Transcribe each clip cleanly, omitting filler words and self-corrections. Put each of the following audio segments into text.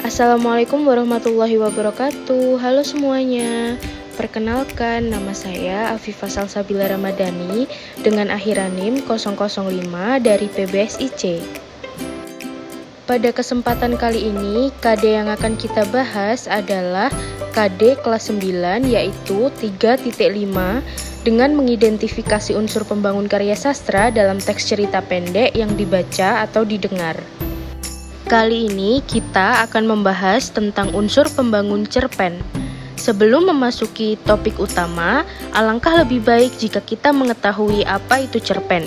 Assalamualaikum warahmatullahi wabarakatuh. Halo semuanya. Perkenalkan, nama saya Afifah Salsabila Ramadhani dengan akhiran NIM 005 dari PBSIC. Pada kesempatan kali ini, KD yang akan kita bahas adalah KD kelas 9 yaitu 3.5 dengan mengidentifikasi unsur pembangun karya sastra dalam teks cerita pendek yang dibaca atau didengar. Kali ini kita akan membahas tentang unsur pembangun cerpen. Sebelum memasuki topik utama, alangkah lebih baik jika kita mengetahui apa itu cerpen.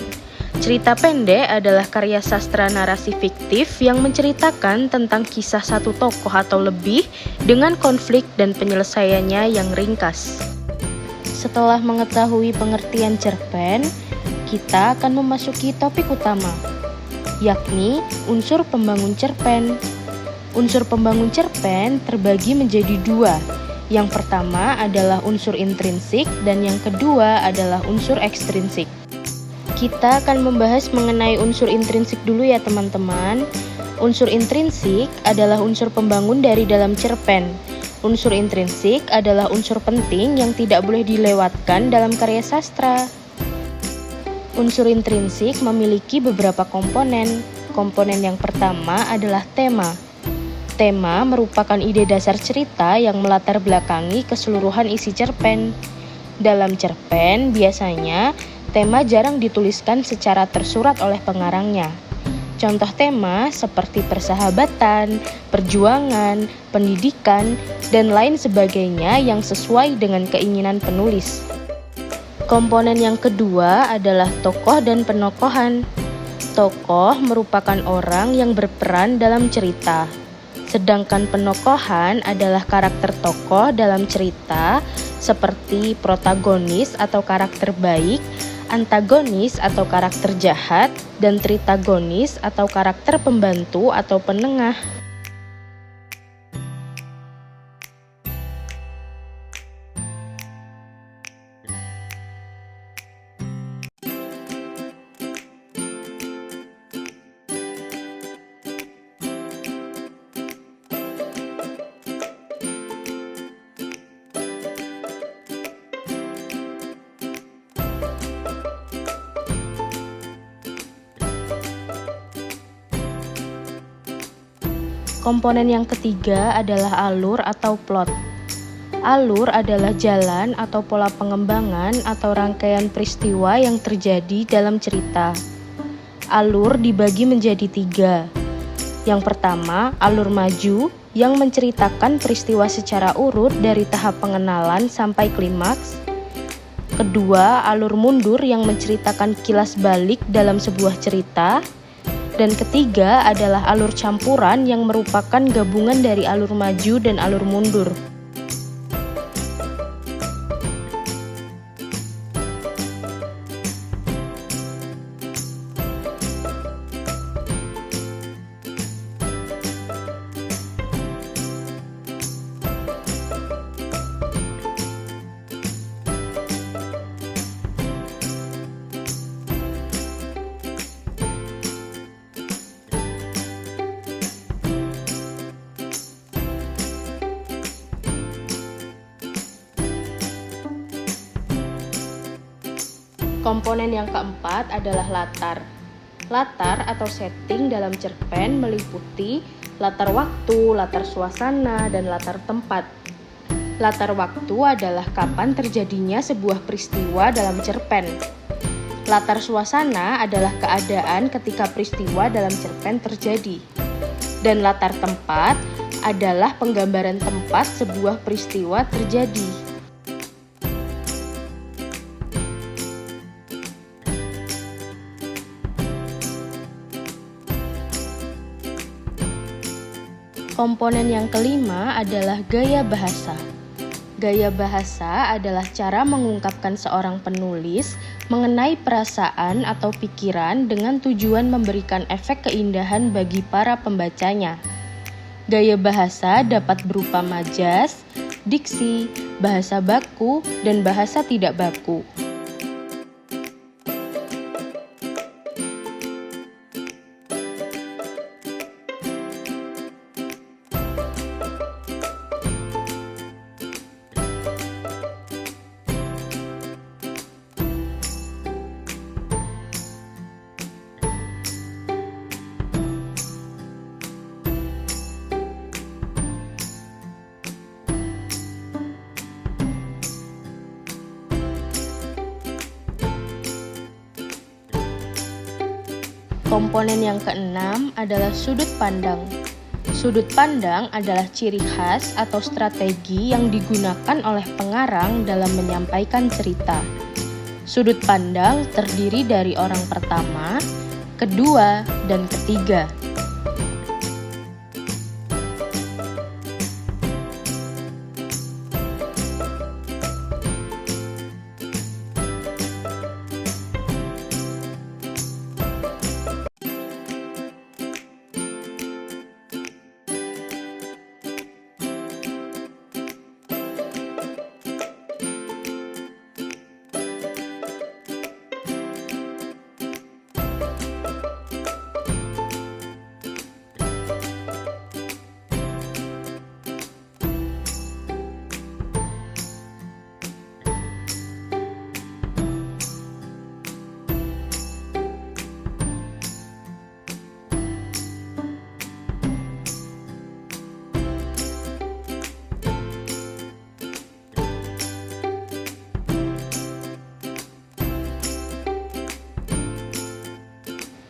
Cerita pendek adalah karya sastra narasi fiktif yang menceritakan tentang kisah satu tokoh atau lebih dengan konflik dan penyelesaiannya yang ringkas. Setelah mengetahui pengertian cerpen, kita akan memasuki topik utama, yakni unsur pembangun cerpen. Unsur pembangun cerpen terbagi menjadi dua. Yang pertama adalah unsur intrinsik dan yang kedua adalah unsur ekstrinsik. Kita akan membahas mengenai unsur intrinsik dulu ya teman-teman. Unsur intrinsik adalah unsur pembangun dari dalam cerpen. Unsur intrinsik adalah unsur penting yang tidak boleh dilewatkan dalam karya sastra. Unsur intrinsik memiliki beberapa komponen. Komponen yang pertama adalah tema. Tema merupakan ide dasar cerita yang melatar belakangi keseluruhan isi cerpen. Dalam cerpen, biasanya tema jarang dituliskan secara tersurat oleh pengarangnya. Contoh tema seperti persahabatan, perjuangan, pendidikan, dan lain sebagainya yang sesuai dengan keinginan penulis. Komponen yang kedua adalah tokoh dan penokohan. Tokoh merupakan orang yang berperan dalam cerita, sedangkan penokohan adalah karakter tokoh dalam cerita seperti protagonis atau karakter baik, antagonis atau karakter jahat, dan tritagonis atau karakter pembantu atau penengah. Komponen yang ketiga adalah alur atau plot. Alur adalah jalan atau pola pengembangan atau rangkaian peristiwa yang terjadi dalam cerita. Alur dibagi menjadi tiga. Yang pertama, alur maju yang menceritakan peristiwa secara urut dari tahap pengenalan sampai klimaks. Kedua, alur mundur yang menceritakan kilas balik dalam sebuah cerita. Dan ketiga adalah alur campuran yang merupakan gabungan dari alur maju dan alur mundur. Komponen yang keempat adalah latar. Latar atau setting dalam cerpen meliputi latar waktu, latar suasana, dan latar tempat. Latar waktu adalah kapan terjadinya sebuah peristiwa dalam cerpen. Latar suasana adalah keadaan ketika peristiwa dalam cerpen terjadi. Dan latar tempat adalah penggambaran tempat sebuah peristiwa terjadi. Komponen yang kelima adalah gaya bahasa. Gaya bahasa adalah cara mengungkapkan seorang penulis mengenai perasaan atau pikiran dengan tujuan memberikan efek keindahan bagi para pembacanya. Gaya bahasa dapat berupa majas, diksi, bahasa baku, dan bahasa tidak baku. Komponen yang keenam adalah sudut pandang. Sudut pandang adalah ciri khas atau strategi yang digunakan oleh pengarang dalam menyampaikan cerita. Sudut pandang terdiri dari orang pertama, kedua, dan ketiga.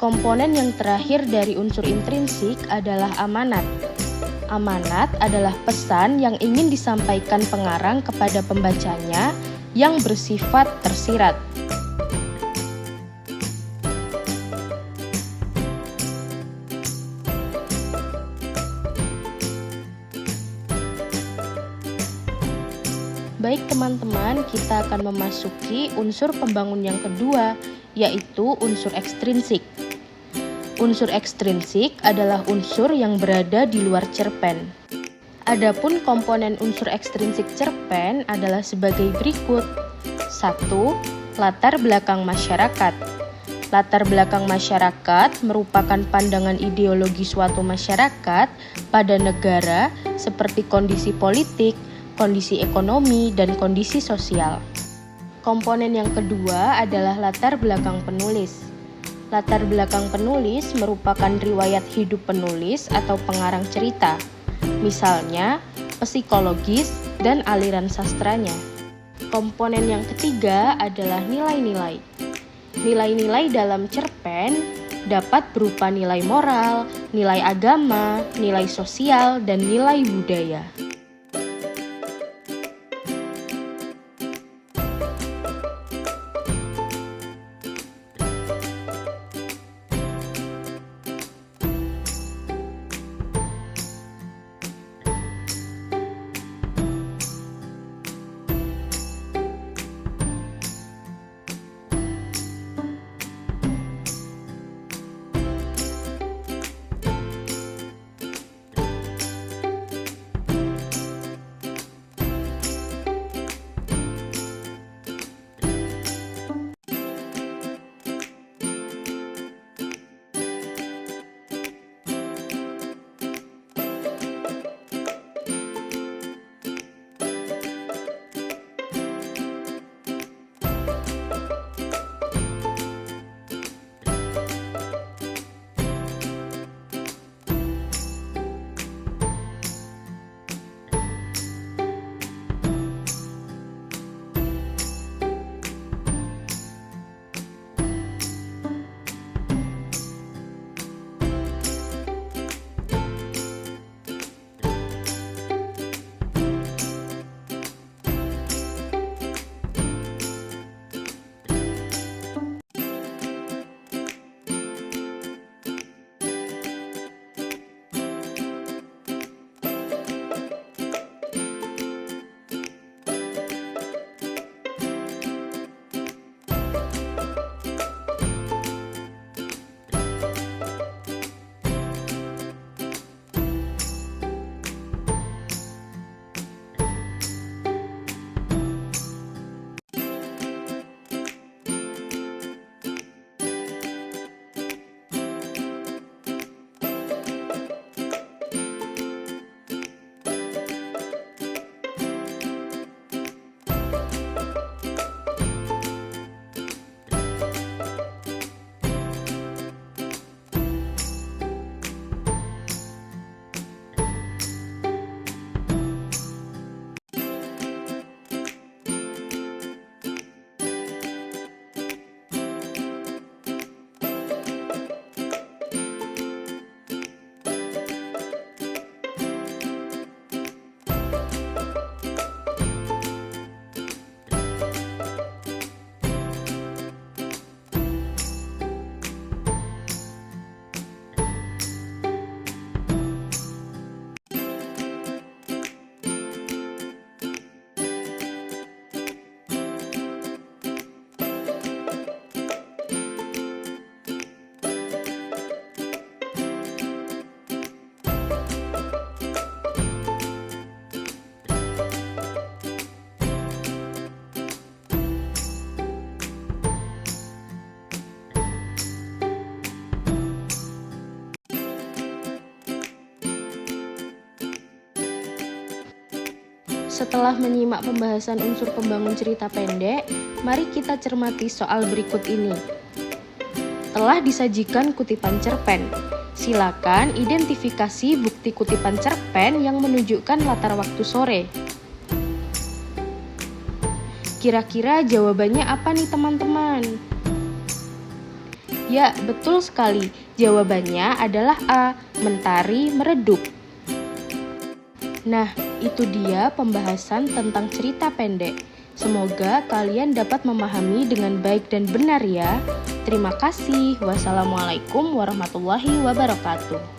Komponen yang terakhir dari unsur intrinsik adalah amanat. Amanat adalah pesan yang ingin disampaikan pengarang kepada pembacanya yang bersifat tersirat. Baik teman-teman, kita akan memasuki unsur pembangun yang kedua, yaitu unsur ekstrinsik. Unsur ekstrinsik adalah unsur yang berada di luar cerpen. Adapun komponen unsur ekstrinsik cerpen adalah sebagai berikut. 1. Latar belakang masyarakat. Latar belakang masyarakat merupakan pandangan ideologi suatu masyarakat pada negara seperti kondisi politik, kondisi ekonomi, dan kondisi sosial. Komponen yang kedua adalah latar belakang penulis. Latar belakang penulis merupakan riwayat hidup penulis atau pengarang cerita, misalnya psikologis dan aliran sastranya. Komponen yang ketiga adalah nilai-nilai. Nilai-nilai dalam cerpen dapat berupa nilai moral, nilai agama, nilai sosial, dan nilai budaya. Setelah menyimak pembahasan unsur pembangun cerita pendek, mari kita cermati soal berikut ini. Telah disajikan kutipan cerpen. Silakan identifikasi bukti kutipan cerpen yang menunjukkan latar waktu sore. Kira-kira jawabannya apa nih teman-teman? Ya, betul sekali. Jawabannya adalah A, mentari meredup. Nah, itu dia pembahasan tentang cerita pendek. Semoga kalian dapat memahami dengan baik dan benar ya. Terima kasih. Wassalamualaikum warahmatullahi wabarakatuh.